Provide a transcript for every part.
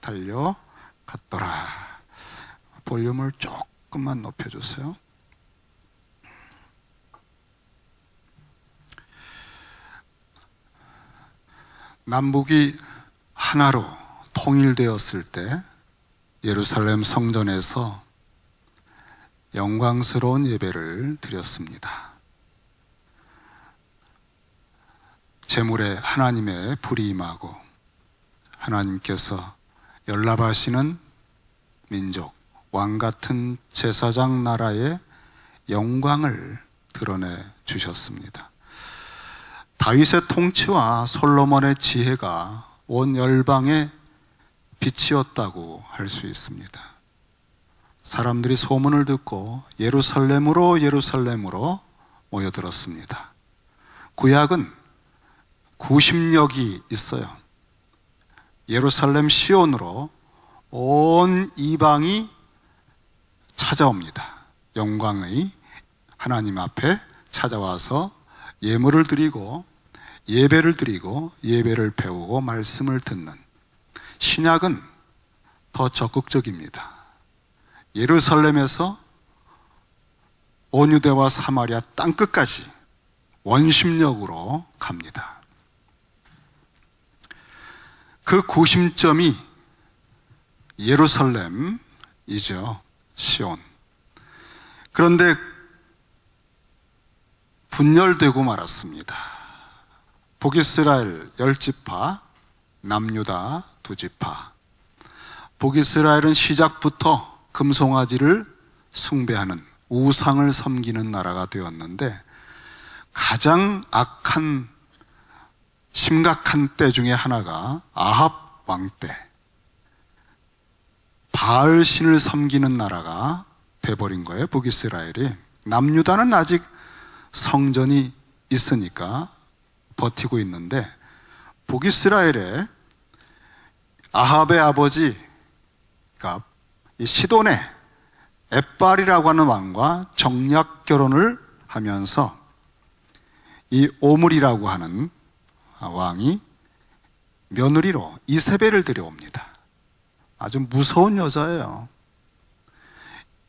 달려갔더라. 볼륨을 조금만 높여주세요. 남북이 하나로 통일되었을 때 예루살렘 성전에서 영광스러운 예배를 드렸습니다. 제물에 하나님의 불이 임하고 하나님께서 연락하시는 민족, 왕같은 제사장 나라의 영광을 드러내 주셨습니다. 다윗의 통치와 솔로몬의 지혜가 온 열방의 빛이었다고 할 수 있습니다. 사람들이 소문을 듣고 예루살렘으로 모여들었습니다. 구약은 구심력이 있어요. 예루살렘 시온으로 온 이방이 찾아옵니다. 영광의 하나님 앞에 찾아와서 예물을 드리고 예배를 드리고 예배를 배우고 말씀을 듣는. 신약은 더 적극적입니다. 예루살렘에서 온 유대와 사마리아 땅끝까지 원심력으로 갑니다. 그 구심점이 예루살렘이죠. 시온. 그런데 분열되고 말았습니다. 북이스라엘 10지파, 남유다 2지파. 북이스라엘은 시작부터 금송아지를 숭배하는, 우상을 섬기는 나라가 되었는데, 가장 악한 심각한 때 중에 하나가 아합 왕 때 바알신을 섬기는 나라가 돼버린 거예요. 북이스라엘이. 남유다는 아직 성전이 있으니까 버티고 있는데, 북이스라엘에 아합의 아버지가 이 시돈의 엣발이라고 하는 왕과 정략 결혼을 하면서 이 오므리라고 하는 왕이 며느리로 이세벨을 데려옵니다. 아주 무서운 여자예요.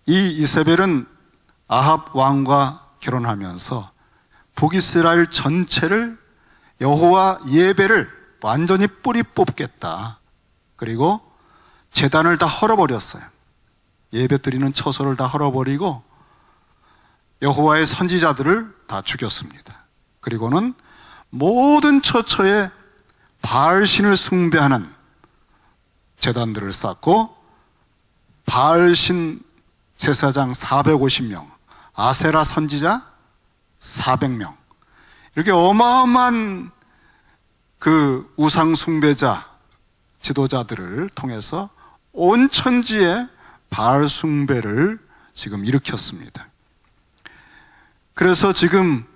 이 이세벨은 아합 왕과 결혼하면서 북이스라엘 전체를 여호와 예배를 완전히 뿌리 뽑겠다. 그리고 제단을 다 헐어버렸어요. 예배 드리는 처소를 다 헐어버리고 여호와의 선지자들을 다 죽였습니다. 그리고는 모든 처처에 바알신을 숭배하는 제단들을 쌓고 바알신 제사장 450명, 아세라 선지자 400명, 이렇게 어마어마한 그 우상 숭배자 지도자들을 통해서 온 천지에 바알 숭배를 지금 일으켰습니다. 그래서 지금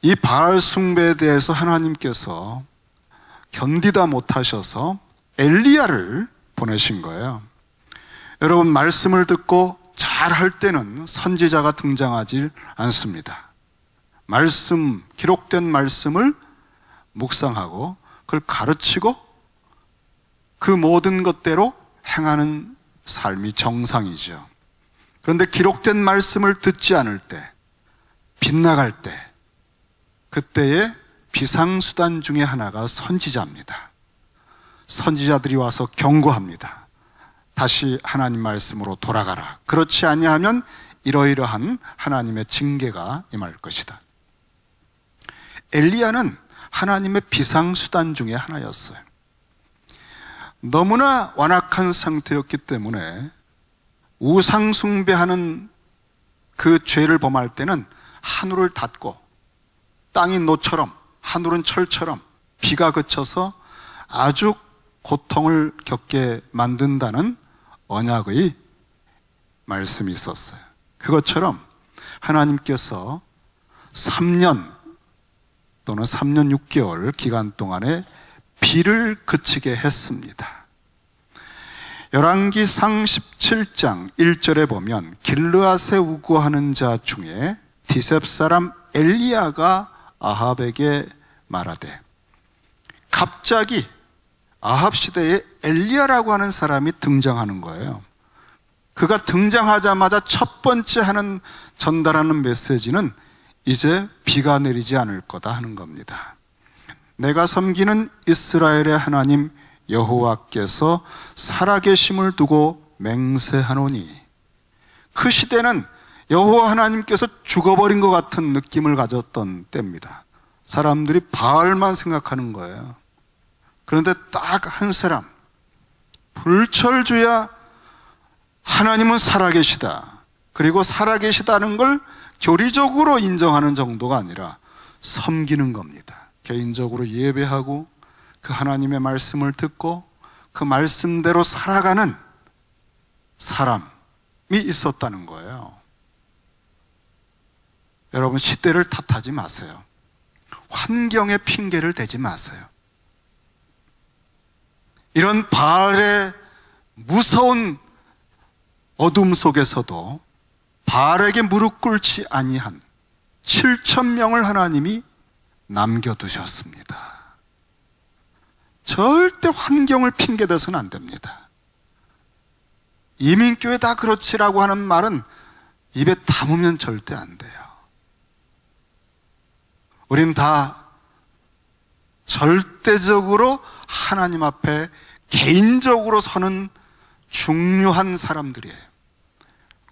이 바알 숭배에 대해서 하나님께서 견디다 못하셔서 엘리야를 보내신 거예요. 여러분, 말씀을 듣고 잘 할 때는 선지자가 등장하지 않습니다. 말씀, 기록된 말씀을 묵상하고 그걸 가르치고 그 모든 것대로 행하는 삶이 정상이죠. 그런데 기록된 말씀을 듣지 않을 때, 빗나갈 때, 그때의 비상수단 중에 하나가 선지자입니다. 선지자들이 와서 경고합니다. 다시 하나님 말씀으로 돌아가라. 그렇지 아니하면 이러이러한 하나님의 징계가 임할 것이다. 엘리야는 하나님의 비상수단 중에 하나였어요. 너무나 완악한 상태였기 때문에 우상 숭배하는 그 죄를 범할 때는 하늘을 닫고 땅이 노처럼 하늘은 철처럼 비가 그쳐서 아주 고통을 겪게 만든다는 언약의 말씀이 있었어요. 그것처럼 하나님께서 3년 또는 3년 6개월 기간 동안에 비를 그치게 했습니다. 열왕기상 17장 1절에 보면 길르앗에 우거하는 자 중에 디셉 사람 엘리야가 아합에게 말하되, 갑자기 아합 시대에 엘리야라고 하는 사람이 등장하는 거예요. 그가 등장하자마자 첫 번째 하는 전달하는 메시지는 이제 비가 내리지 않을 거다 하는 겁니다. 내가 섬기는 이스라엘의 하나님 여호와께서 살아계심을 두고 맹세하노니. 그 시대는 여호와 하나님께서 죽어버린 것 같은 느낌을 가졌던 때입니다. 사람들이 바알만 생각하는 거예요. 그런데 딱 한 사람, 불철주야 하나님은 살아계시다. 그리고 살아계시다는 걸 교리적으로 인정하는 정도가 아니라 섬기는 겁니다. 개인적으로 예배하고 그 하나님의 말씀을 듣고 그 말씀대로 살아가는 사람이 있었다는 거예요. 여러분, 시대를 탓하지 마세요. 환경에 핑계를 대지 마세요. 이런 바알의 무서운 어둠 속에서도 바알에게 무릎 꿇지 아니한 7,000명을 하나님이 남겨두셨습니다. 절대 환경을 핑계대서는 안 됩니다. 이민교회 다 그렇지라고 하는 말은 입에 담으면 절대 안 돼요. 우린 다 절대적으로 하나님 앞에 개인적으로 서는 중요한 사람들이에요.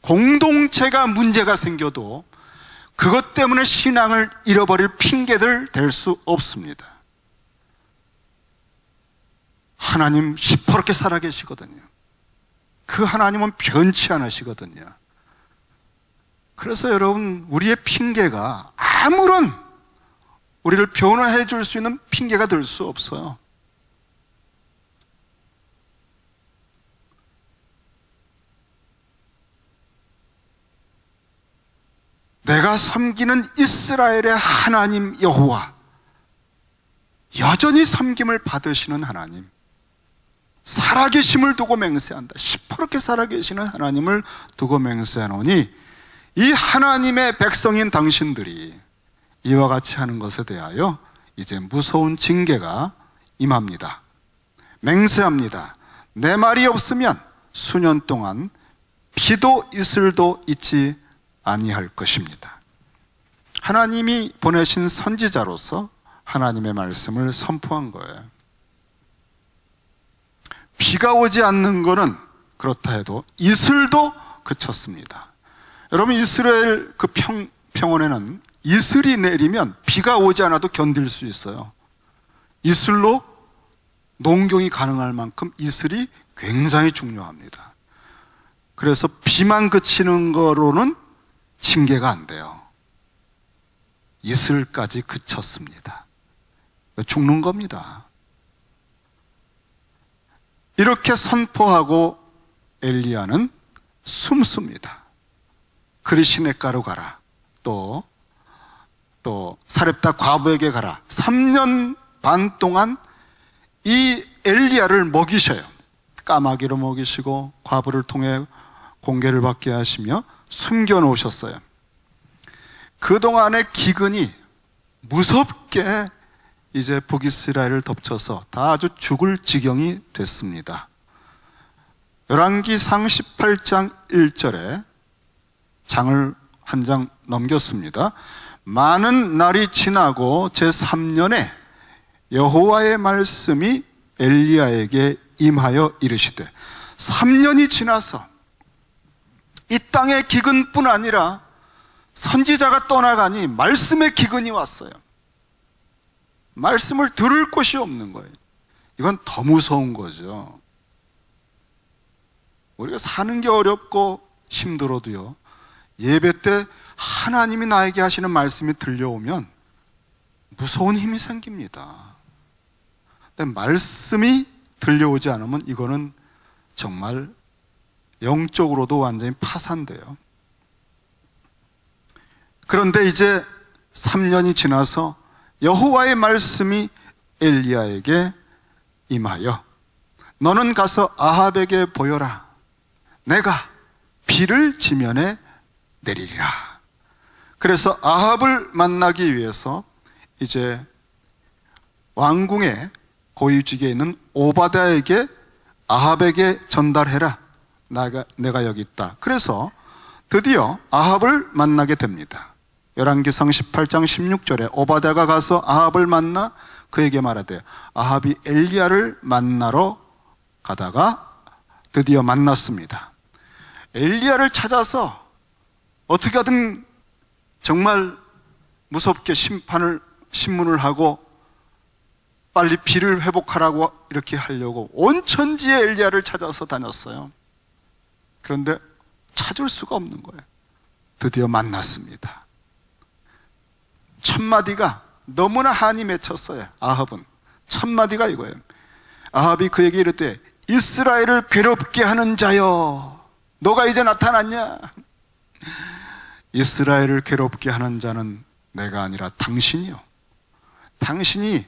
공동체가 문제가 생겨도 그것 때문에 신앙을 잃어버릴 핑계들 댈 수 없습니다. 하나님 시퍼렇게 살아계시거든요. 그 하나님은 변치 않으시거든요. 그래서 여러분, 우리의 핑계가 아무런 우리를 변화해 줄 수 있는 핑계가 될 수 없어요. 내가 섬기는 이스라엘의 하나님 여호와, 여전히 섬김을 받으시는 하나님, 살아계심을 두고 맹세한다. 시퍼렇게 살아계시는 하나님을 두고 맹세하노니 이 하나님의 백성인 당신들이 이와 같이 하는 것에 대하여 이제 무서운 징계가 임합니다. 맹세합니다. 내 말이 없으면 수년 동안 비도 이슬도 있지 아니할 것입니다. 하나님이 보내신 선지자로서 하나님의 말씀을 선포한 거예요. 비가 오지 않는 것은 그렇다 해도 이슬도 그쳤습니다. 여러분, 이스라엘 그 평원에는 이슬이 내리면 비가 오지 않아도 견딜 수 있어요. 이슬로 농경이 가능할 만큼 이슬이 굉장히 중요합니다. 그래서 비만 그치는 거로는 징계가 안 돼요. 이슬까지 그쳤습니다. 죽는 겁니다. 이렇게 선포하고 엘리야는 숨습니다. 그리 시냇가로 가라. 또 사렙다 과부에게 가라. 3년 반 동안 이 엘리야를 먹이셔요. 까마귀로 먹이시고 과부를 통해 공개를 받게 하시며 숨겨놓으셨어요. 그동안의 기근이 무섭게 이제 북이스라엘을 덮쳐서 다 아주 죽을 지경이 됐습니다. 열왕기상 18장 1절에 장을 한 장 넘겼습니다. 많은 날이 지나고 제3년에 여호와의 말씀이 엘리야에게 임하여 이르시되, 3년이 지나서 이 땅의 기근뿐 아니라 선지자가 떠나가니 말씀의 기근이 왔어요. 말씀을 들을 곳이 없는 거예요. 이건 더 무서운 거죠. 우리가 사는 게 어렵고 힘들어도요, 예배 때 하나님이 나에게 하시는 말씀이 들려오면 무서운 힘이 생깁니다. 근데 말씀이 들려오지 않으면 이거는 정말 영적으로도 완전히 파산돼요. 그런데 이제 3년이 지나서 여호와의 말씀이 엘리야에게 임하여, 너는 가서 아합에게 보여라. 내가 비를 지면에 내리리라. 그래서 아합을 만나기 위해서 이제 왕궁에 고위직에 있는 오바댜에게 아합에게 전달해라. 내가 여기 있다. 그래서 드디어 아합을 만나게 됩니다. 열왕기상 18장 16절에 오바댜가 가서 아합을 만나 그에게 말하되, 아합이 엘리야를 만나러 가다가 드디어 만났습니다. 엘리야를 찾아서 어떻게 하든 정말 무섭게 신문을 하고 빨리 비를 회복하라고 이렇게 하려고 온 천지에 엘리야를 찾아서 다녔어요. 그런데 찾을 수가 없는 거예요. 드디어 만났습니다. 첫마디가 너무나 한이 맺혔어요. 아합은 첫마디가 이거예요. 아합이 그에게 이르되, 이스라엘을 괴롭게 하는 자여, 너가 이제 나타났냐? 이스라엘을 괴롭게 하는 자는 내가 아니라 당신이요, 당신이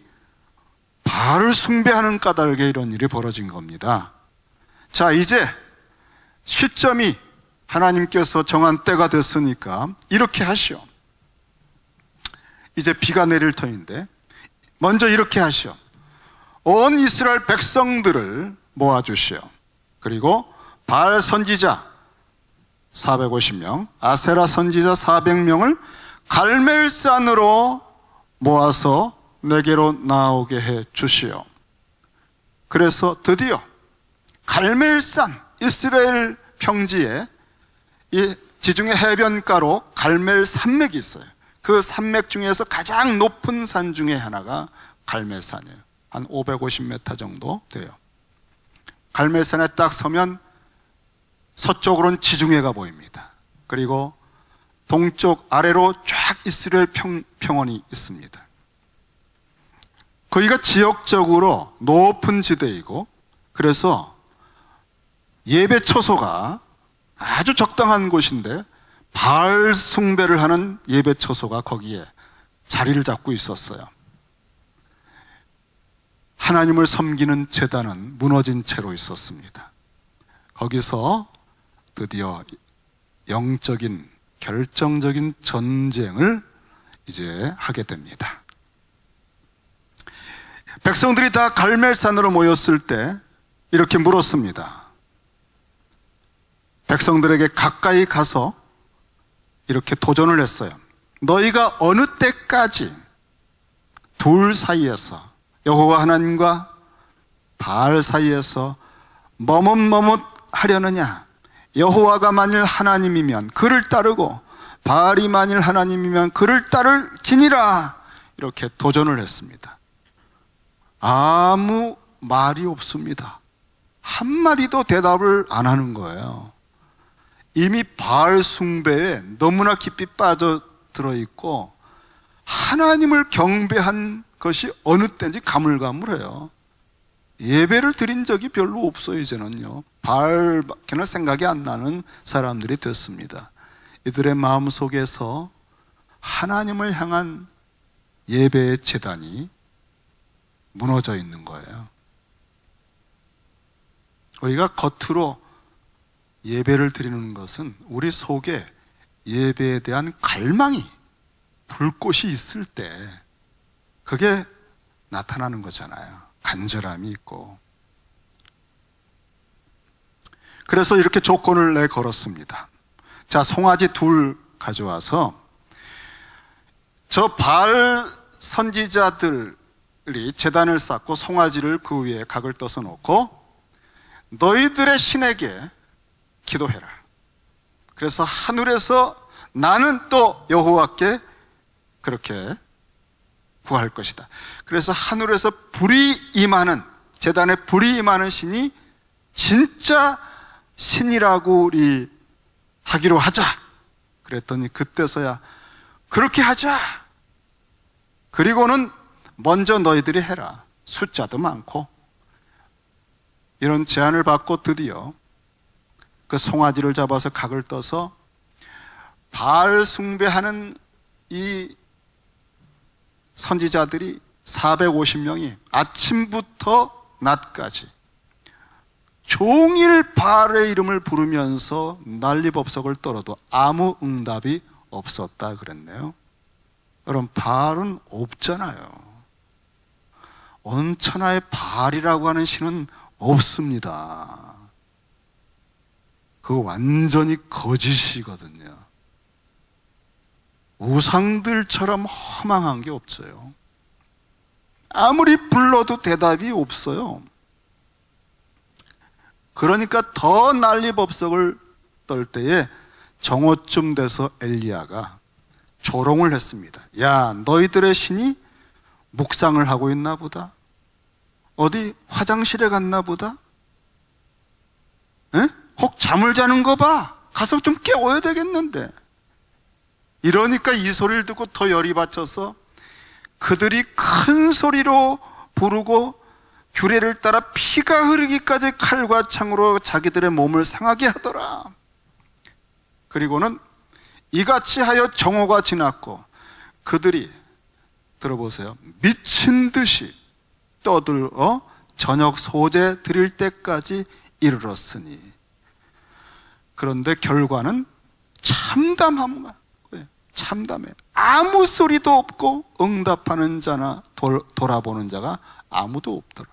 바알을 숭배하는 까닭에 이런 일이 벌어진 겁니다. 자, 이제 시점이 하나님께서 정한 때가 됐으니까 이렇게 하시오. 이제 비가 내릴 터인데 먼저 이렇게 하시오. 온 이스라엘 백성들을 모아주시오. 그리고 바알 선지자 450명, 아세라 선지자 400명을 갈멜산으로 모아서 내게로 나오게 해 주시오. 그래서 드디어 갈멜산, 이스라엘 평지에 이 지중해 해변가로 갈멜 산맥이 있어요. 그 산맥 중에서 가장 높은 산 중에 하나가 갈멜산이에요. 한 550m 정도 돼요. 갈멜산에 딱 서면 서쪽으로는 지중해가 보입니다. 그리고 동쪽 아래로 쫙 이스라엘 평원이 있습니다. 거기가 지역적으로 높은 지대이고, 그래서 예배 처소가 아주 적당한 곳인데 바알 숭배를 하는 예배 처소가 거기에 자리를 잡고 있었어요. 하나님을 섬기는 제단은 무너진 채로 있었습니다. 거기서 드디어 영적인 결정적인 전쟁을 이제 하게 됩니다. 백성들이 다 갈멜산으로 모였을 때 이렇게 물었습니다. 백성들에게 가까이 가서 이렇게 도전을 했어요. 너희가 어느 때까지 둘 사이에서, 여호와 하나님과 바알 사이에서 머뭇머뭇 하려느냐? 여호와가 만일 하나님이면 그를 따르고 바알이 만일 하나님이면 그를 따를지니라. 이렇게 도전을 했습니다. 아무 말이 없습니다. 한마디도 대답을 안 하는 거예요. 이미 바알 숭배에 너무나 깊이 빠져들어 있고 하나님을 경배한 것이 어느 때인지 가물가물해요. 예배를 드린 적이 별로 없어요. 이제는요, 바알밖에는 생각이 안 나는 사람들이 됐습니다. 이들의 마음속에서 하나님을 향한 예배의 제단이 무너져 있는 거예요. 우리가 겉으로 예배를 드리는 것은 우리 속에 예배에 대한 갈망이, 불꽃이 있을 때 그게 나타나는 거잖아요. 간절함이 있고. 그래서 이렇게 조건을 내걸었습니다. 자, 송아지 둘 가져와서 저 바알 선지자들이 제단을 쌓고 송아지를 그 위에 각을 떠서 놓고 너희들의 신에게 기도해라. 그래서 하늘에서 나는 또 여호와께 그렇게 구할 것이다. 그래서 하늘에서 불이 임하는, 제단에 불이 임하는 신이 진짜 신이라고 우리 하기로 하자. 그랬더니 그때서야 그렇게 하자. 그리고는 먼저 너희들이 해라. 숫자도 많고. 이런 제안을 받고 드디어 그 송아지를 잡아서 각을 떠서 바알 숭배하는 이 선지자들이 450명이 아침부터 낮까지 종일 바알의 이름을 부르면서 난리법석을 떨어도 아무 응답이 없었다 그랬네요. 여러분, 바알은 없잖아요. 온천하에 바알이라고 하는 신은 없습니다. 그거 완전히 거짓이거든요. 우상들처럼 허망한 게 없어요. 아무리 불러도 대답이 없어요. 그러니까 더 난리법석을 떨 때에 정오쯤 돼서 엘리야가 조롱을 했습니다. 야, 너희들의 신이 묵상을 하고 있나 보다. 어디 화장실에 갔나 보다. 에? 혹 잠을 자는 거 봐. 가서 좀 깨워야 되겠는데. 이러니까 이 소리를 듣고 더 열이 받쳐서 그들이 큰 소리로 부르고 규례를 따라 피가 흐르기까지 칼과 창으로 자기들의 몸을 상하게 하더라. 그리고는 이같이 하여 정오가 지났고 그들이, 들어보세요, 미친 듯이 떠들어 저녁 소재 드릴 때까지 이르렀으니. 그런데 결과는 참담함과 참담해. 아무 소리도 없고 응답하는 자나 돌아보는 자가 아무도 없더라.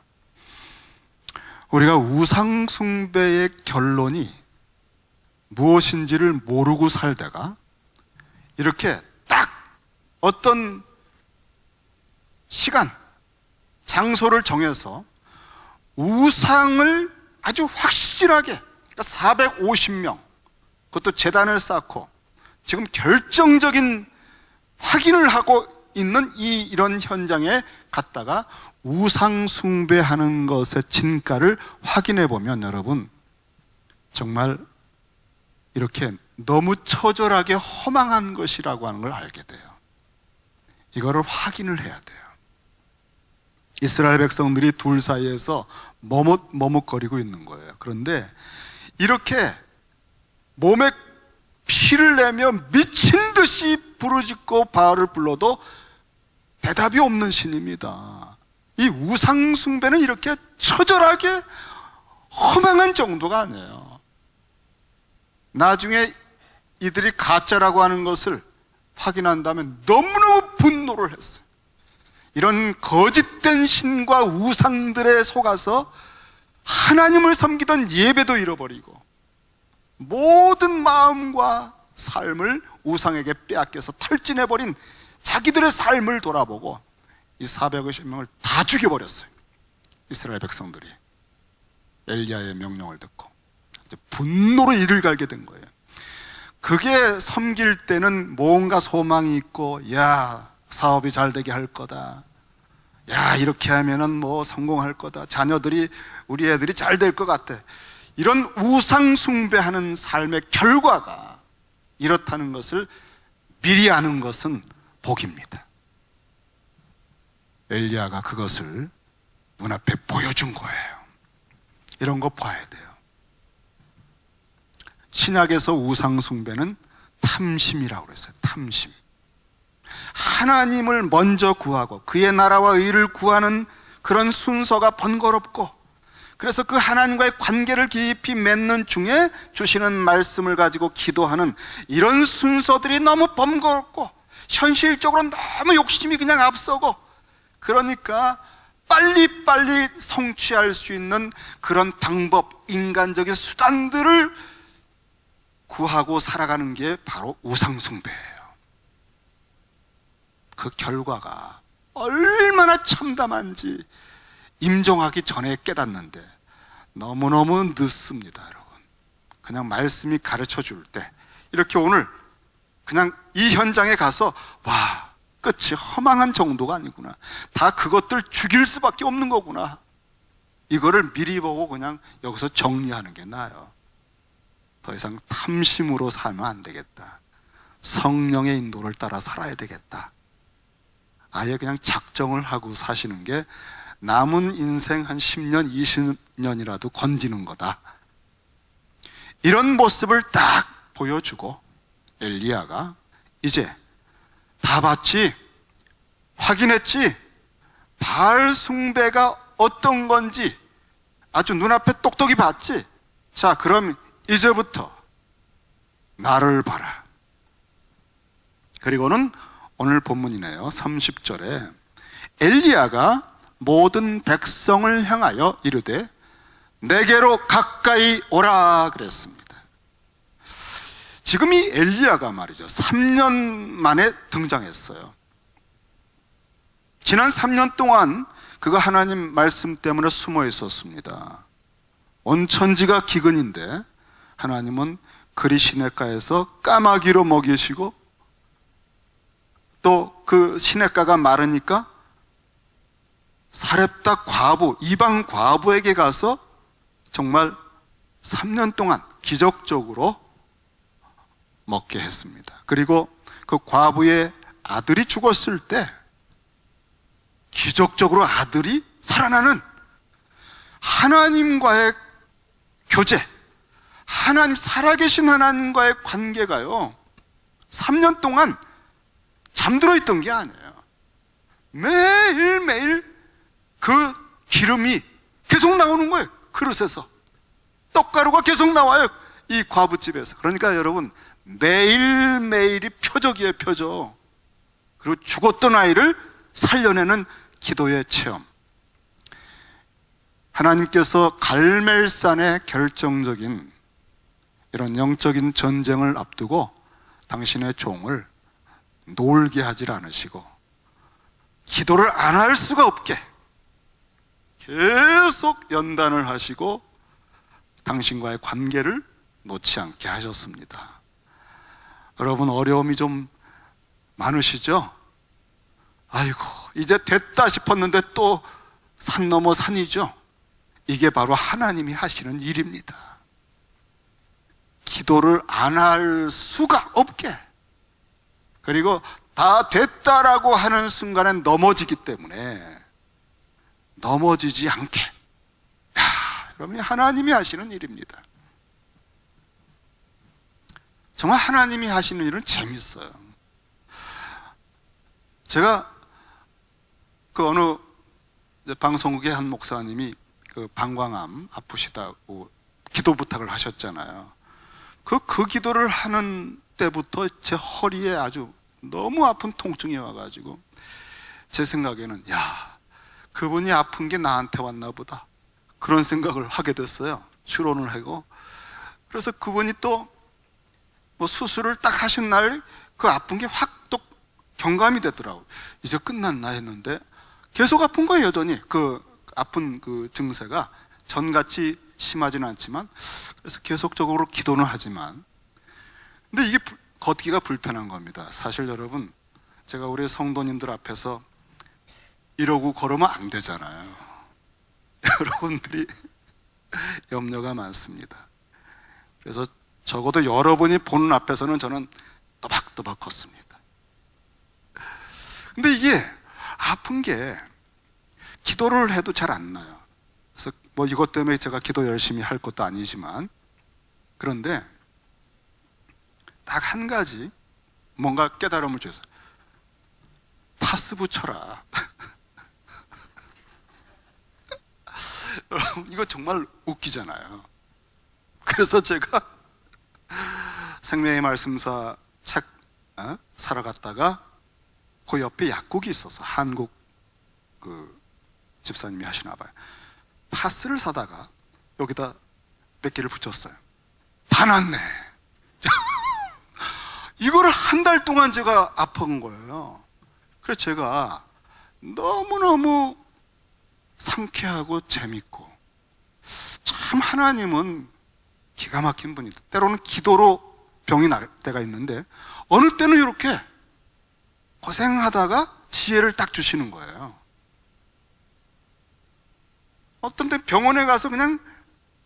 우리가 우상 숭배의 결론이 무엇인지를 모르고 살다가 이렇게 딱 어떤 시간, 장소를 정해서 우상을 아주 확실하게, 그러니까 450명, 그것도 제단을 쌓고 지금 결정적인 확인을 하고 있는 이런 현장에 갔다가 우상 숭배하는 것의 진가를 확인해 보면 여러분, 정말 이렇게 너무 처절하게 허망한 것이라고 하는 걸 알게 돼요. 이거를 확인을 해야 돼요. 이스라엘 백성들이 둘 사이에서 머뭇거리고 있는 거예요. 그런데 이렇게 몸에 피를 내며 미친 듯이 부르짖고 바알을 불러도 대답이 없는 신입니다. 이 우상 숭배는 이렇게 처절하게 허망한 정도가 아니에요. 나중에 이들이 가짜라고 하는 것을 확인한 다음에 너무너무 분노를 했어요. 이런 거짓된 신과 우상들에 속아서 하나님을 섬기던 예배도 잃어버리고 모든 마음과 삶을 우상에게 빼앗겨서 탈진해버린 자기들의 삶을 돌아보고 이 450명을 다 죽여버렸어요. 이스라엘 백성들이 엘리야의 명령을 듣고 분노로 이를 갈게 된 거예요. 그게 섬길 때는 뭔가 소망이 있고, 야, 사업이 잘 되게 할 거다, 야, 이렇게 하면은 뭐 성공할 거다, 자녀들이, 우리 애들이 잘 될 것 같아, 이런 우상 숭배하는 삶의 결과가 이렇다는 것을 미리 아는 것은 복입니다. 엘리야가 그것을 눈앞에 보여준 거예요. 이런 거 봐야 돼요. 신약에서 우상 숭배는 탐심이라고 그랬어요. 탐심. 하나님을 먼저 구하고 그의 나라와 의를 구하는 그런 순서가 번거롭고, 그래서 그 하나님과의 관계를 깊이 맺는 중에 주시는 말씀을 가지고 기도하는 이런 순서들이 너무 번거롭고 현실적으로 너무 욕심이 그냥 앞서고, 그러니까 빨리빨리 성취할 수 있는 그런 방법, 인간적인 수단들을 구하고 살아가는 게 바로 우상숭배예요. 그 결과가 얼마나 참담한지 임종하기 전에 깨닫는데 너무너무 늦습니다, 여러분. 그냥 말씀이 가르쳐 줄 때 이렇게 오늘 그냥 이 현장에 가서 와, 끝이 허망한 정도가 아니구나, 다 그것들 죽일 수밖에 없는 거구나, 이거를 미리 보고 그냥 여기서 정리하는 게 나아요. 더 이상 탐심으로 살면 안 되겠다, 성령의 인도를 따라 살아야 되겠다, 아예 그냥 작정을 하고 사시는 게 남은 인생 한 10년, 20년이라도 건지는 거다. 이런 모습을 딱 보여주고 엘리야가 이제 다 봤지? 확인했지? 바알 숭배가 어떤 건지 아주 눈앞에 똑똑히 봤지? 자, 그럼 이제부터 나를 봐라. 그리고는 오늘 본문이네요. 30절에 엘리야가 모든 백성을 향하여 이르되 내게로 가까이 오라 그랬습니다. 지금 이 엘리야가 말이죠, 3년 만에 등장했어요. 지난 3년 동안 그가 하나님 말씀 때문에 숨어 있었습니다. 온 천지가 기근인데 하나님은 그리 시냇가에서 까마귀로 먹이시고, 또 그 시냇가가 마르니까 사렙다 과부, 이방 과부에게 가서 정말 3년 동안 기적적으로 먹게 했습니다. 그리고 그 과부의 아들이 죽었을 때 기적적으로 아들이 살아나는 하나님과의 교제, 하나님, 살아계신 하나님과의 관계가요, 3년 동안 잠들어 있던 게 아니에요. 매일매일 그 기름이 계속 나오는 거예요. 그릇에서 떡가루가 계속 나와요, 이 과부집에서. 그러니까 여러분, 매일매일이 표적이에요, 표적. 그리고 죽었던 아이를 살려내는 기도의 체험. 하나님께서 갈멜산의 결정적인 이런 영적인 전쟁을 앞두고 당신의 종을 놀게 하질 않으시고 기도를 안 할 수가 없게 계속 연단을 하시고 당신과의 관계를 놓지 않게 하셨습니다. 여러분, 어려움이 좀 많으시죠? 아이고, 이제 됐다 싶었는데 또 산 넘어 산이죠? 이게 바로 하나님이 하시는 일입니다. 기도를 안 할 수가 없게, 그리고 다 됐다라고 하는 순간에 넘어지기 때문에 넘어지지 않게, 여러분, 하나님이 하시는 일입니다. 정말 하나님이 하시는 일은 재밌어요. 제가 그 어느 방송국의 한 목사님이 그 방광암 아프시다고 기도 부탁을 하셨잖아요. 그 기도를 하는 때부터 제 허리에 아주 너무 아픈 통증이 와가지고 제 생각에는, 야, 그분이 아픈 게 나한테 왔나 보다, 그런 생각을 하게 됐어요. 추론을 하고. 그래서 그분이 또 뭐 수술을 딱 하신 날 그 아픈 게 확 또 경감이 되더라고요. 이제 끝났나 했는데 계속 아픈 거예요, 여전히. 그 아픈 그 증세가 전같이 심하지는 않지만, 그래서 계속적으로 기도는 하지만, 근데 이게 걷기가 불편한 겁니다. 사실 여러분, 제가 우리 성도님들 앞에서 이러고 걸으면 안 되잖아요. 여러분들이 염려가 많습니다. 그래서 적어도 여러분이 보는 앞에서는 저는 또박또박 걷습니다. 근데 이게 아픈 게 기도를 해도 잘 안 나요. 그래서 뭐 이것 때문에 제가 기도 열심히 할 것도 아니지만, 그런데 딱 한 가지 뭔가 깨달음을 줘서, 파스 붙여라. 여러분, 이거 정말 웃기잖아요. 그래서 제가 생명의 말씀사 책 사러 갔다가 그 옆에 약국이 있어서, 한국 그 집사님이 하시나 봐요. 파스를 사다가 여기다 몇 개를 붙였어요. 다 났네. 이거를 한 달 동안 제가 아픈 거예요. 그래서 제가 너무너무 상쾌하고 재밌고, 참 하나님은 기가 막힌 분이다. 때로는 기도로 병이 날 때가 있는데 어느 때는 이렇게 고생하다가 지혜를 딱 주시는 거예요. 어떤 때 병원에 가서 그냥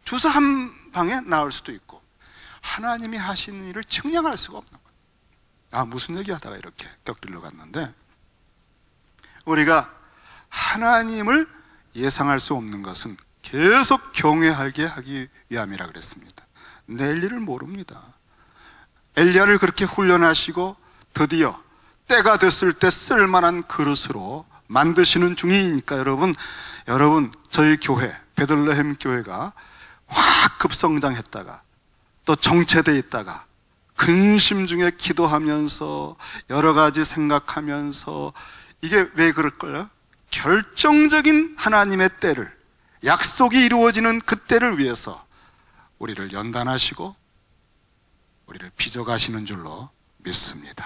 주사 한 방에 나을 수도 있고, 하나님이 하시는 일을 측량할 수가 없는 거예요. 아, 무슨 얘기 하다가 이렇게 격들러 갔는데, 우리가 하나님을 예상할 수 없는 것은 계속 경외하게 하기 위함이라 그랬습니다. 내일 일을 모릅니다. 엘리야를 그렇게 훈련하시고 드디어 때가 됐을 때 쓸만한 그릇으로 만드시는 중이니까, 여러분 저희 교회, 베들레헴 교회가 확 급성장했다가 또 정체돼 있다가 근심 중에 기도하면서 여러 가지 생각하면서, 이게 왜 그럴까요? 결정적인 하나님의 때를, 약속이 이루어지는 그 때를 위해서 우리를 연단하시고 우리를 빚어가시는 줄로 믿습니다.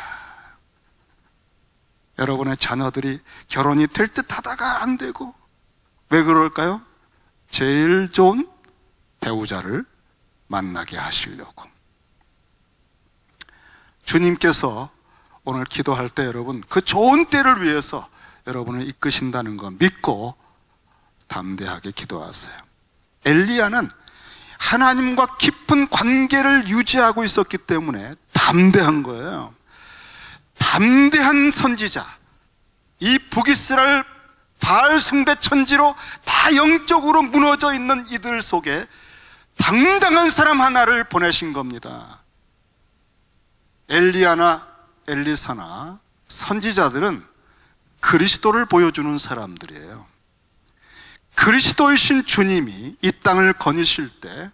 여러분의 자녀들이 결혼이 될 듯 하다가 안 되고, 왜 그럴까요? 제일 좋은 배우자를 만나게 하시려고. 주님께서 오늘 기도할 때 여러분, 그 좋은 때를 위해서 여러분을 이끄신다는 거 믿고 담대하게 기도하세요. 엘리야는 하나님과 깊은 관계를 유지하고 있었기 때문에 담대한 거예요. 담대한 선지자, 이 북이스라엘 바알 숭배 천지로 다 영적으로 무너져 있는 이들 속에 당당한 사람 하나를 보내신 겁니다. 엘리야나 엘리사나 선지자들은 그리스도를 보여주는 사람들이에요. 그리스도이신 주님이 이 땅을 거니실 때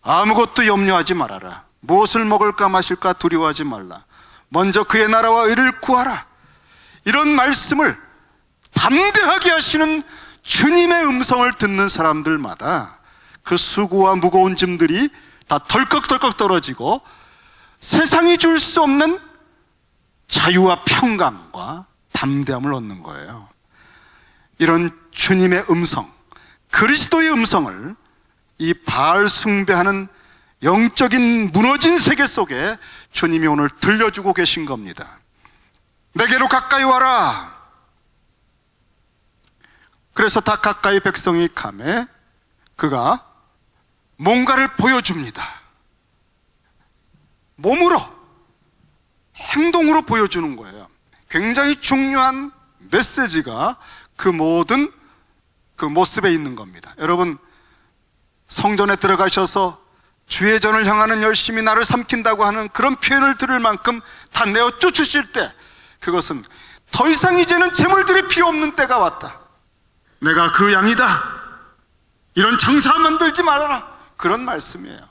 아무것도 염려하지 말아라, 무엇을 먹을까 마실까 두려워하지 말라, 먼저 그의 나라와 의를 구하라, 이런 말씀을 담대하게 하시는 주님의 음성을 듣는 사람들마다 그 수고와 무거운 짐들이 다 덜컥덜컥 떨어지고 세상이 줄 수 없는 자유와 평강과 담대함을 얻는 거예요. 이런 주님의 음성, 그리스도의 음성을 이 바알 숭배하는 영적인 무너진 세계 속에 주님이 오늘 들려주고 계신 겁니다. 내게로 가까이 와라. 그래서 다 가까이 백성이 가매 그가 뭔가를 보여줍니다. 몸으로, 행동으로 보여주는 거예요. 굉장히 중요한 메시지가 그 모든 그 모습에 있는 겁니다. 여러분, 성전에 들어가셔서 주의 전을 향하는 열심히 나를 삼킨다고 하는 그런 표현을 들을 만큼 다 내어 쫓으실 때, 그것은 더 이상 이제는 재물들이 필요 없는 때가 왔다, 내가 그 양이다, 이런 장사 만들지 말아라, 그런 말씀이에요.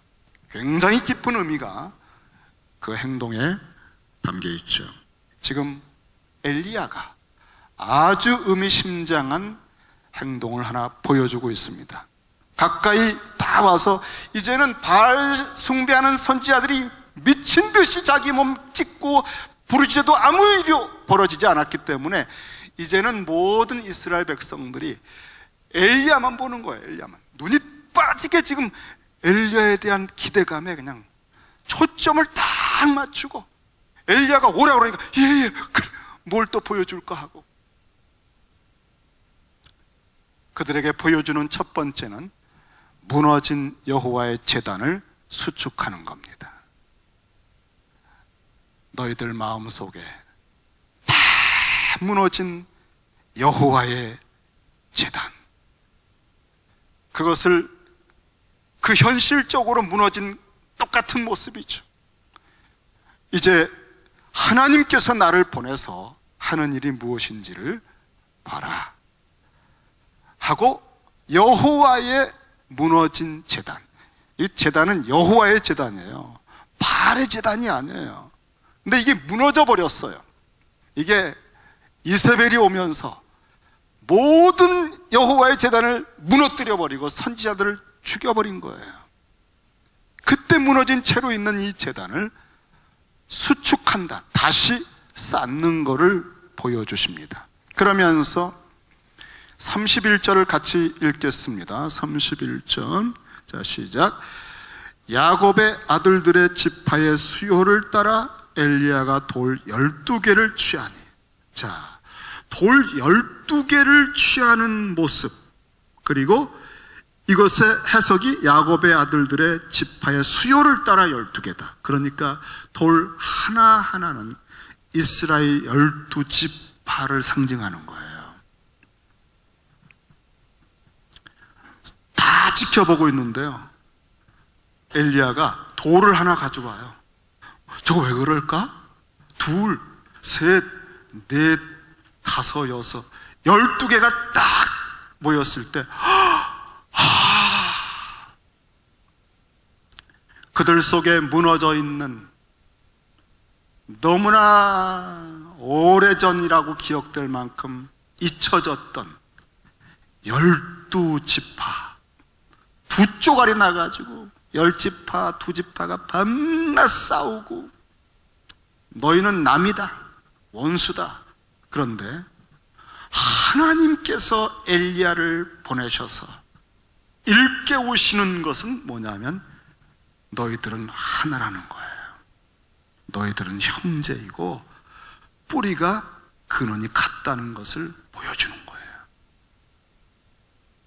굉장히 깊은 의미가 그 행동에 담겨 있죠. 지금 엘리야가 아주 의미심장한 행동을 하나 보여주고 있습니다. 가까이 다 와서 이제는 바알 숭배하는 선지자들이 미친 듯이 자기 몸 찢고 부르짖어도 아무 일이 벌어지지 않았기 때문에 이제는 모든 이스라엘 백성들이 엘리야만 보는 거예요. 엘리야만. 눈이 빠지게 지금 엘리야에 대한 기대감에 그냥 초점을 딱 맞추고, 엘리야가 오라 그러니까 예, 그래, 뭘 또 보여줄까 하고, 그들에게 보여주는 첫 번째는 무너진 여호와의 제단을 수축하는 겁니다. 너희들 마음속에 다 무너진 여호와의 제단, 그것을 그 현실적으로 무너진 똑같은 모습이죠. 이제 하나님께서 나를 보내서 하는 일이 무엇인지를 봐라 하고, 여호와의 무너진 제단, 이 제단은 여호와의 제단이에요. 바알의 제단이 아니에요. 근데 이게 무너져 버렸어요. 이게 이세벨이 오면서 모든 여호와의 제단을 무너뜨려 버리고 선지자들을 죽여버린 거예요. 그때 무너진 채로 있는 이 제단을 수축한다, 다시 쌓는 것을 보여주십니다. 그러면서 31절을 같이 읽겠습니다. 31절, 자 시작. 야곱의 아들들의 지파의 수요를 따라 엘리야가 돌 12개를 취하니. 자, 돌 12개를 취하는 모습, 그리고 이것의 해석이 야곱의 아들들의 지파의 수요를 따라 12개다. 그러니까 돌 하나하나는 이스라엘 12지파를 상징하는 거예요. 다 지켜보고 있는데요, 엘리야가 돌을 하나 가져와요. 저거 왜 그럴까? 둘, 셋, 넷, 다섯, 여섯, 12개가 딱 모였을 때 그들 속에 무너져 있는, 너무나 오래전이라고 기억될 만큼 잊혀졌던 12지파 두 쪼가리 나가지고 10지파, 2지파가 밤낮 싸우고 너희는 남이다, 원수다. 그런데 하나님께서 엘리야를 보내셔서 일깨우시는 것은 뭐냐면 너희들은 하나라는 거예요. 너희들은 형제이고 뿌리가 근원이 같다는 것을 보여주는 거예요.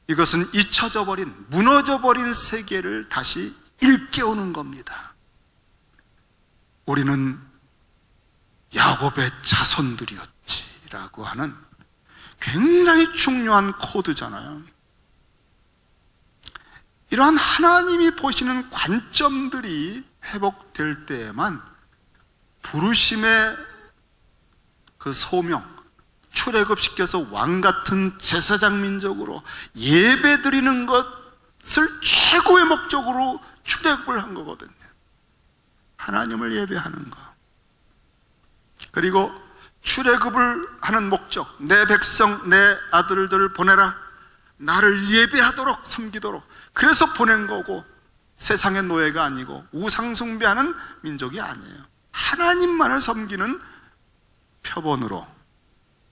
이것은 잊혀져 버린, 무너져 버린 세계를 다시 일깨우는 겁니다. 우리는 야곱의 자손들이었지라고 하는 굉장히 중요한 코드잖아요. 이러한 하나님이 보시는 관점들이 회복될 때에만 부르심의 그 소명, 출애굽시켜서 왕같은 제사장 민족으로 예배드리는 것을 최고의 목적으로 출애굽을 한 거거든요. 하나님을 예배하는 거. 그리고 출애굽을 하는 목적, 내 백성, 내 아들들을 보내라, 나를 예배하도록, 섬기도록. 그래서 보낸 거고, 세상의 노예가 아니고 우상 숭배하는 민족이 아니에요. 하나님만을 섬기는 표본으로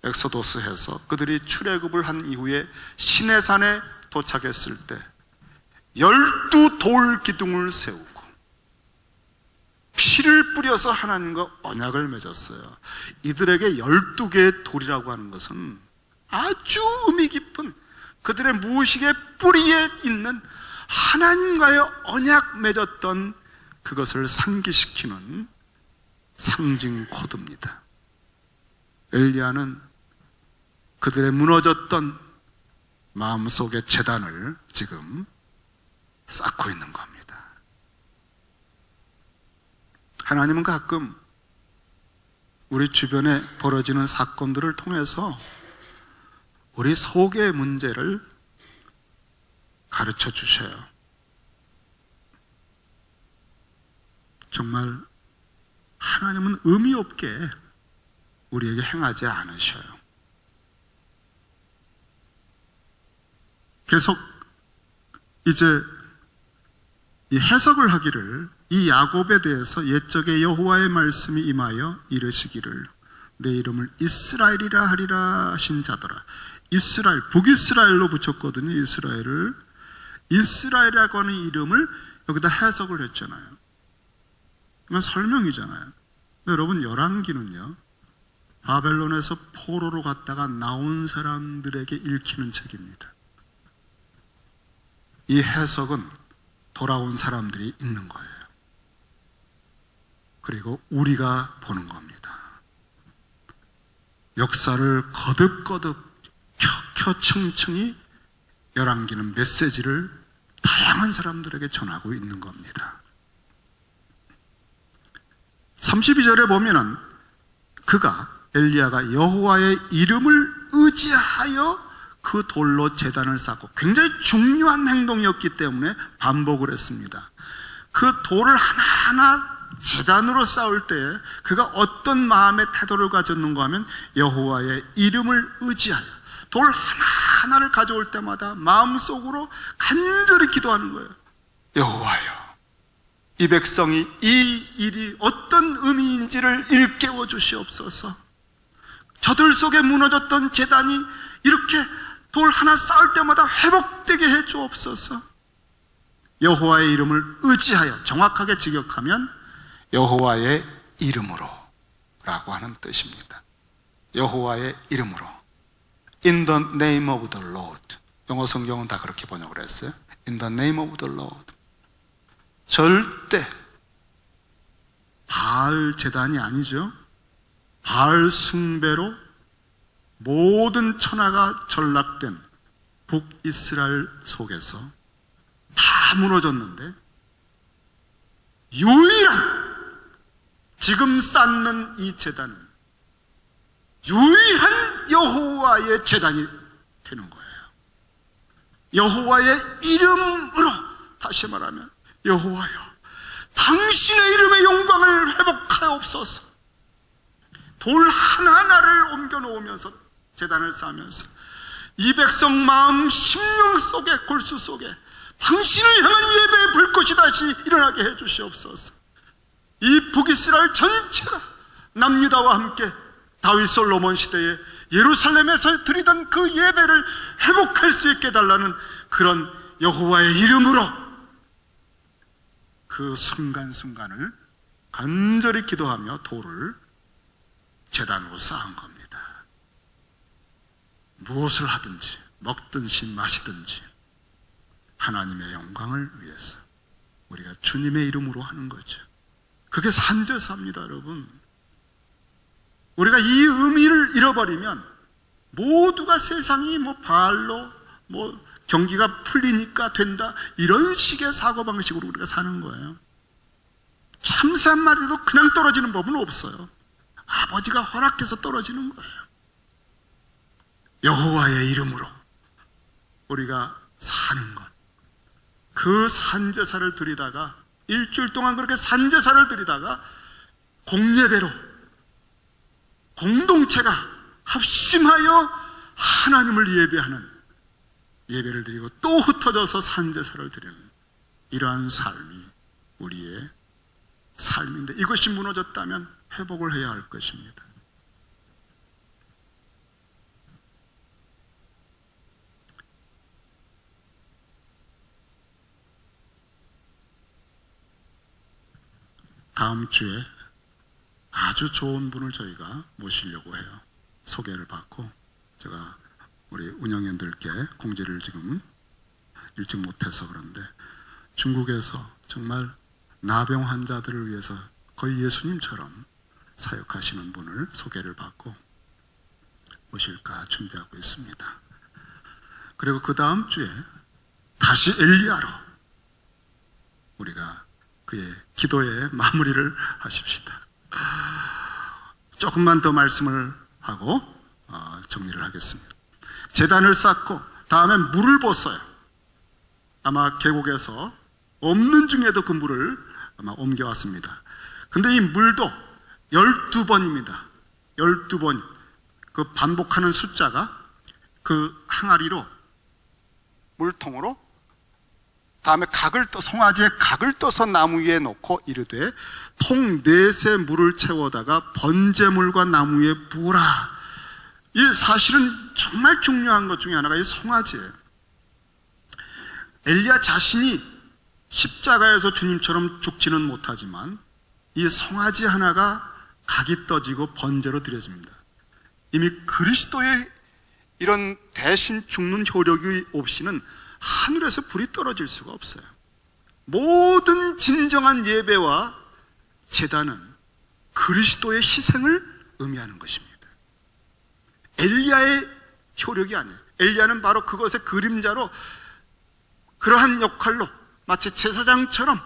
엑소도스해서 그들이 출애굽을 한 이후에 시내산에 도착했을 때 12돌 기둥을 세우고 피를 뿌려서 하나님과 언약을 맺었어요. 이들에게 12개의 돌이라고 하는 것은 아주 의미 깊은 그들의 무의식의 뿌리에 있는 하나님과의 언약 맺었던 그것을 상기시키는 상징 코드입니다. 엘리야는 그들의 무너졌던 마음속의 재단을 지금 쌓고 있는 겁니다. 하나님은 가끔 우리 주변에 벌어지는 사건들을 통해서 우리 속의 문제를 가르쳐 주셔요. 정말 하나님은 의미 없게 우리에게 행하지 않으셔요. 계속 이제 이 해석을 하기를, 이 야곱에 대해서 옛적에 여호와의 말씀이 임하여 이르시기를 내 이름을 이스라엘이라 하리라 하신 자더라. 이스라엘, 북이스라엘로 붙였거든요. 이스라엘을. 이스라엘이라고 하는 이름을 여기다 해석을 했잖아요. 이건 설명이잖아요. 여러분, 열왕기는요, 바벨론에서 포로로 갔다가 나온 사람들에게 읽히는 책입니다. 이 해석은 돌아온 사람들이 읽는 거예요. 그리고 우리가 보는 겁니다. 역사를 거듭거듭 켜켜층층이 열왕기는 메시지를 다양한 사람들에게 전하고 있는 겁니다. 32절에 보면은 엘리야가 여호와의 이름을 의지하여 그 돌로 제단을 쌓고, 굉장히 중요한 행동이었기 때문에 반복을 했습니다. 그 돌을 하나하나 제단으로 쌓을 때에 그가 어떤 마음의 태도를 가졌는가 하면 여호와의 이름을 의지하여 돌 하나하나를 가져올 때마다 마음속으로 간절히 기도하는 거예요. 여호와여, 이 백성이 이 일이 어떤 의미인지를 일깨워 주시옵소서. 저들 속에 무너졌던 제단이 이렇게 돌 하나 쌓을 때마다 회복되게 해 주옵소서. 여호와의 이름을 의지하여, 정확하게 직역하면 여호와의 이름으로 라고 하는 뜻입니다. 여호와의 이름으로, In the name of the Lord. 영어 성경은 다 그렇게 번역을 했어요. In the name of the Lord. 절대 바알 제단이 아니죠. 바알 숭배로 모든 천하가 전락된 북이스라엘 속에서 다 무너졌는데, 유일한 지금 쌓는 이 제단은 유일한 여호와의 제단이 되는 거예요. 여호와의 이름으로, 다시 말하면 여호와여, 당신의 이름의 영광을 회복하옵소서. 돌 하나하나를 옮겨 놓으면서 제단을 쌓으면서 이 백성 마음 심령 속에, 골수 속에 당신을 향한 예배의 불꽃이 다시 일어나게 해주시옵소서. 이 북이스라엘 전체가 남유다와 함께 다윗 솔로몬 시대에 예루살렘에서 드리던 그 예배를 회복할 수 있게 해달라는 그런 여호와의 이름으로 그 순간순간을 간절히 기도하며 돌을 제단으로 쌓은 겁니다. 무엇을 하든지 먹든지 마시든지 하나님의 영광을 위해서 우리가 주님의 이름으로 하는 거죠. 그게 산제사입니다, 여러분. 우리가 이 의미를 잃어버리면 모두가 세상이 바알로 경기가 풀리니까 된다, 이런 식의 사고방식으로 우리가 사는 거예요. 참새 한 마리도 그냥 떨어지는 법은 없어요. 아버지가 허락해서 떨어지는 거예요. 여호와의 이름으로 우리가 사는 것, 그 산제사를 드리다가 일주일 동안 그렇게 산제사를 드리다가 공예배로 공동체가 합심하여 하나님을 예배하는 예배를 드리고 또 흩어져서 산제사를 드리는 이러한 삶이 우리의 삶인데, 이것이 무너졌다면 회복을 해야 할 것입니다. 다음 주에 아주 좋은 분을 저희가 모시려고 해요. 소개를 받고 제가 우리 운영원들께 공지를 지금 일찍 못해서 그런데, 중국에서 정말 나병 환자들을 위해서 거의 예수님처럼 사역하시는 분을 소개를 받고 모실까 준비하고 있습니다. 그리고 그 다음 주에 다시 엘리야로 우리가 그의 기도의 마무리를 하십시다. 조금만 더 말씀을 하고 정리를 하겠습니다. 제단을 쌓고 다음에 물을 붓어요. 아마 계곡에서 없는 중에도 그 물을 아마 옮겨왔습니다. 근데 이 물도 12번입니다. 12번. 그 반복하는 숫자가 그 항아리로, 물통으로, 다음에 송아지에 각을 떠서 나무 위에 놓고 이르되 통 넷에 물을 채워다가 번제물과 나무 위에 부으라. 이 사실은 정말 중요한 것 중에 하나가 이 송아지예요. 엘리야 자신이 십자가에서 주님처럼 죽지는 못하지만 이 송아지 하나가 각이 떠지고 번제로 드려집니다. 이미 그리스도의 이런 대신 죽는 효력이 없이는 하늘에서 불이 떨어질 수가 없어요. 모든 진정한 예배와 제단은 그리스도의 희생을 의미하는 것입니다. 엘리야의 효력이 아니에요. 엘리야는 바로 그것의 그림자로, 그러한 역할로 마치 제사장처럼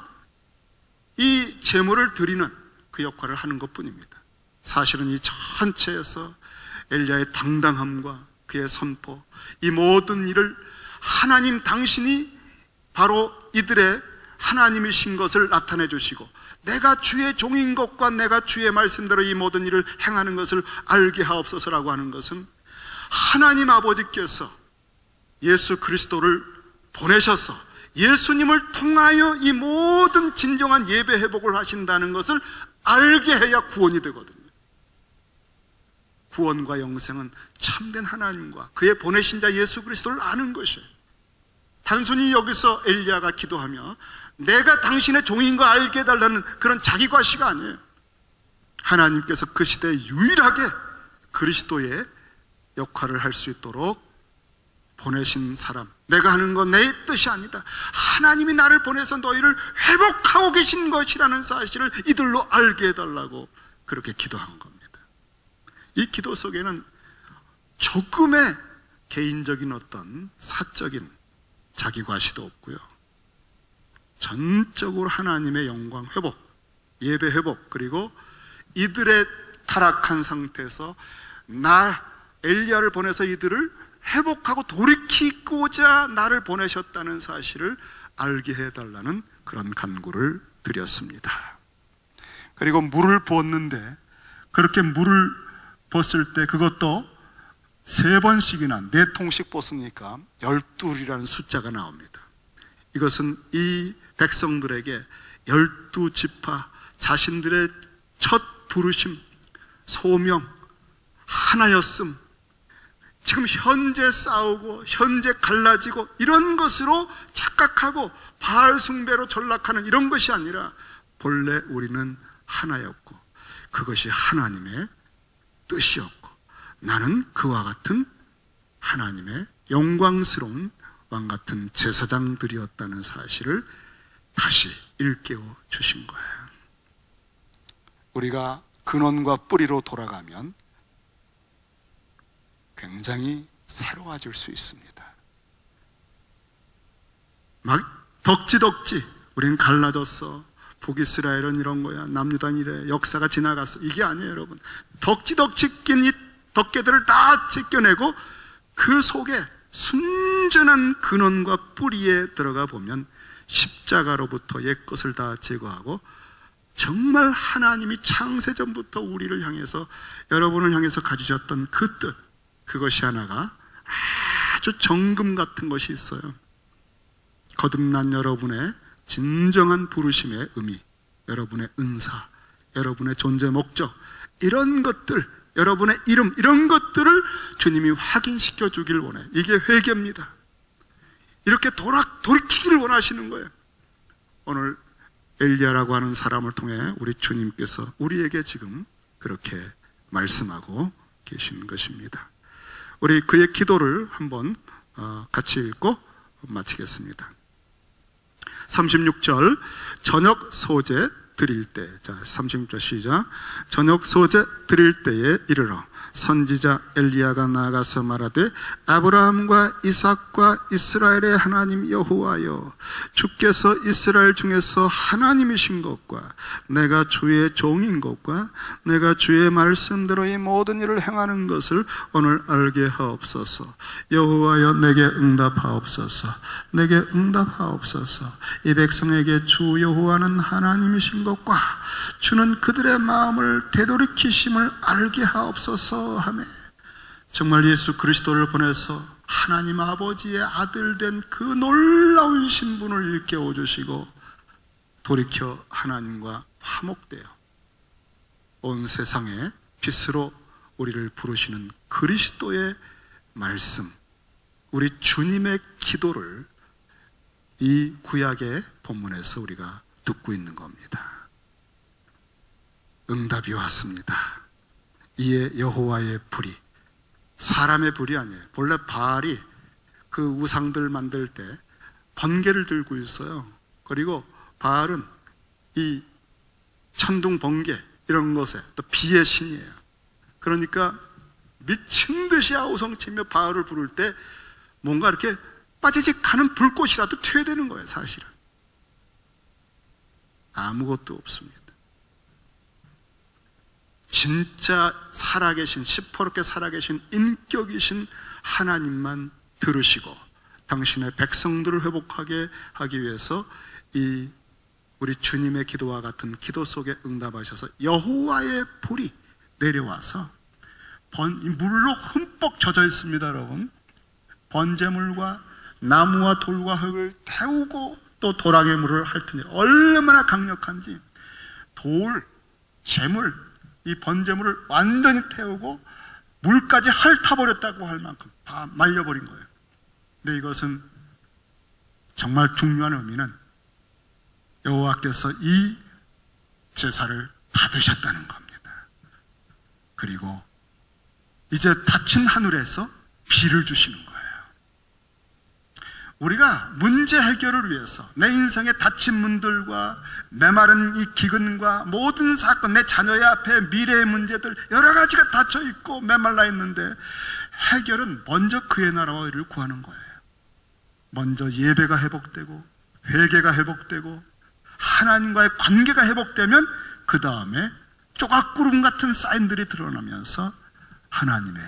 이 제물을 드리는 그 역할을 하는 것뿐입니다. 사실은 이 전체에서 엘리야의 당당함과 그의 선포, 이 모든 일을 하나님 당신이 바로 이들의 하나님이신 것을 나타내 주시고, 내가 주의 종인 것과 내가 주의 말씀대로 이 모든 일을 행하는 것을 알게 하옵소서라고 하는 것은 하나님 아버지께서 예수 그리스도를 보내셔서 예수님을 통하여 이 모든 진정한 예배 회복을 하신다는 것을 알게 해야 구원이 되거든요. 구원과 영생은 참된 하나님과 그의 보내신 자 예수 그리스도를 아는 것이에요. 단순히 여기서 엘리야가 기도하며 내가 당신의 종인 거 알게 해달라는 그런 자기과시가 아니에요. 하나님께서 그 시대에 유일하게 그리스도의 역할을 할 수 있도록 보내신 사람, 내가 하는 건 내 뜻이 아니다, 하나님이 나를 보내서 너희를 회복하고 계신 것이라는 사실을 이들로 알게 해달라고 그렇게 기도한 겁니다. 이 기도 속에는 조금의 개인적인 어떤 사적인 자기과시도 없고요, 전적으로 하나님의 영광 회복, 예배 회복, 그리고 이들의 타락한 상태에서 엘리야를 보내서 이들을 회복하고 돌이키고자 나를 보내셨다는 사실을 알게 해달라는 그런 간구를 드렸습니다. 그리고 물을 부었는데, 그렇게 물을 부었을 때 그것도 3번씩이나 4통씩 뽑으니까 12이라는 숫자가 나옵니다. 이것은 이 백성들에게 12지파 자신들의 첫 부르심, 소명, 하나였음, 지금 현재 싸우고 현재 갈라지고 이런 것으로 착각하고 바알 숭배로 전락하는 이런 것이 아니라 본래 우리는 하나였고 그것이 하나님의 뜻이었고 나는 그와 같은 하나님의 영광스러운 왕같은 제사장들이었다는 사실을 다시 일깨워 주신 거예요. 우리가 근원과 뿌리로 돌아가면 굉장히 새로워질 수 있습니다. 막 덕지덕지 우린 갈라졌어, 북이스라엘은 이런 거야, 남유다는 이래, 역사가 지나갔어, 이게 아니에요. 여러분, 덕지덕지 낀 이 덮개들을 다 찢겨내고 그 속에 순전한 근원과 뿌리에 들어가 보면 십자가로부터 옛것을 다 제거하고 정말 하나님이 창세전부터 우리를 향해서, 여러분을 향해서 가지셨던 그 뜻, 그것이 하나가 아주 정금 같은 것이 있어요. 거듭난 여러분의 진정한 부르심의 의미, 여러분의 은사, 여러분의 존재 목적, 이런 것들, 여러분의 이름, 이런 것들을 주님이 확인시켜 주길 원해. 이게 회개입니다. 이렇게 돌이키기를 원하시는 거예요. 오늘 엘리야라고 하는 사람을 통해 우리 주님께서 우리에게 지금 그렇게 말씀하고 계신 것입니다. 우리 그의 기도를 한번 같이 읽고 마치겠습니다. 36절, 저녁 소제 드릴 때, 자 36절 시작. 저녁 소제 드릴 때에 이르러 선지자 엘리야가 나가서 말하되 아브라함과 이삭과 이스라엘의 하나님 여호와여, 주께서 이스라엘 중에서 하나님이신 것과 내가 주의 종인 것과 내가 주의 말씀대로 이 모든 일을 행하는 것을 오늘 알게 하옵소서. 여호와여, 내게 응답하옵소서. 내게 응답하옵소서. 이 백성에게 주 여호와는 하나님이신 것과 주는 그들의 마음을 되돌이키심을 알게 하옵소서 하며, 정말 예수 그리스도를 보내서 하나님 아버지의 아들 된 그 놀라운 신분을 일깨워 주시고 돌이켜 하나님과 화목되어 온 세상의 빛으로 우리를 부르시는 그리스도의 말씀, 우리 주님의 기도를 이 구약의 본문에서 우리가 듣고 있는 겁니다. 응답이 왔습니다. 이에 여호와의 불이, 사람의 불이 아니에요. 본래 바알이 그 우상들 만들 때 번개를 들고 있어요. 그리고 바알은 이 천둥, 번개 이런 것에 또 비의 신이에요. 그러니까 미친 듯이 아우성치며 바알을 부를 때 뭔가 이렇게 빠지직 가는 불꽃이라도 튀어야 되는 거예요. 사실은 아무것도 없습니다. 진짜 살아계신, 시퍼렇게 살아계신 인격이신 하나님만 들으시고 당신의 백성들을 회복하게 하기 위해서 이 우리 주님의 기도와 같은 기도 속에 응답하셔서 여호와의 불이 내려와서 물로 흠뻑 젖어 있습니다. 여러분, 번제물과 나무와 돌과 흙을 태우고 또 도랑의 물을 핥으니 얼마나 강력한지, 돌, 재물, 이 번제물을 완전히 태우고 물까지 핥아버렸다고 할 만큼 다 말려버린 거예요. 근데 이것은 정말 중요한 의미는 여호와께서 이 제사를 받으셨다는 겁니다. 그리고 이제 닫힌 하늘에서 비를 주시는 거예요. 우리가 문제 해결을 위해서 내 인생의 닫힌 문들과 메마른 이 기근과 모든 사건, 내 자녀의 앞에 미래의 문제들 여러 가지가 닫혀 있고 메말라 있는데, 해결은 먼저 그의 나라와 의를 구하는 거예요. 먼저 예배가 회복되고 회개가 회복되고 하나님과의 관계가 회복되면 그 다음에 조각구름 같은 사인들이 드러나면서 하나님의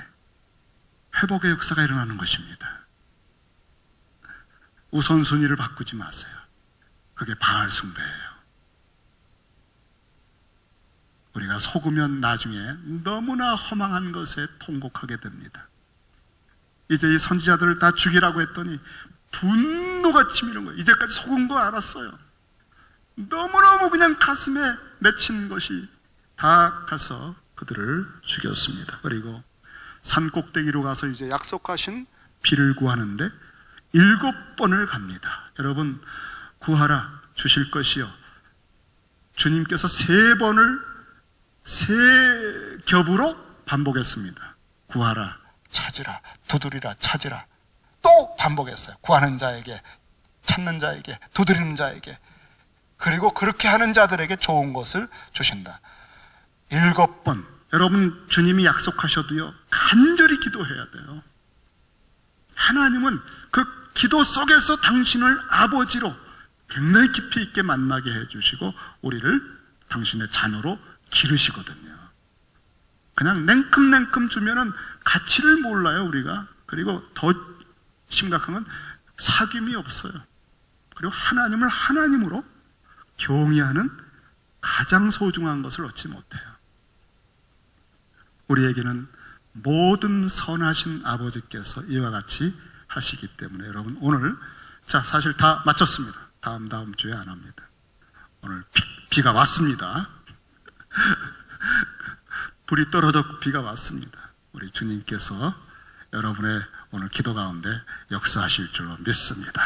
회복의 역사가 일어나는 것입니다. 우선순위를 바꾸지 마세요. 그게 바알 숭배예요. 우리가 속으면 나중에 너무나 허망한 것에 통곡하게 됩니다. 이제 이 선지자들을 다 죽이라고 했더니 분노가 치미는 거예요. 이제까지 속은 거 알았어요. 너무너무 그냥 가슴에 맺힌 것이 다 가서 그들을 죽였습니다. 그리고 산 꼭대기로 가서 이제 약속하신 비를 구하는데 7번을 갑니다. 여러분, 구하라 주실 것이요, 주님께서 3번을 3겹으로 반복했습니다. 구하라, 찾으라, 두드리라, 찾으라. 또 반복했어요. 구하는 자에게, 찾는 자에게, 두드리는 자에게. 그리고 그렇게 하는 자들에게 좋은 것을 주신다. 7번. 여러분, 주님이 약속하셔도요, 간절히 기도해야 돼요. 하나님은 그 기도 속에서 당신을 아버지로 굉장히 깊이 있게 만나게 해주시고 우리를 당신의 자녀로 기르시거든요. 그냥 냉큼냉큼 주면은 가치를 몰라요, 우리가. 그리고 더 심각한 건 사귐이 없어요. 그리고 하나님을 하나님으로 경외하는 가장 소중한 것을 얻지 못해요. 우리에게는 모든 선하신 아버지께서 이와 같이 하시기 때문에 여러분, 오늘 사실 다 마쳤습니다. 다음 주에 안 합니다. 오늘 비가 왔습니다. 불이 떨어져 비가 왔습니다. 우리 주님께서 여러분의 오늘 기도 가운데 역사하실 줄로 믿습니다.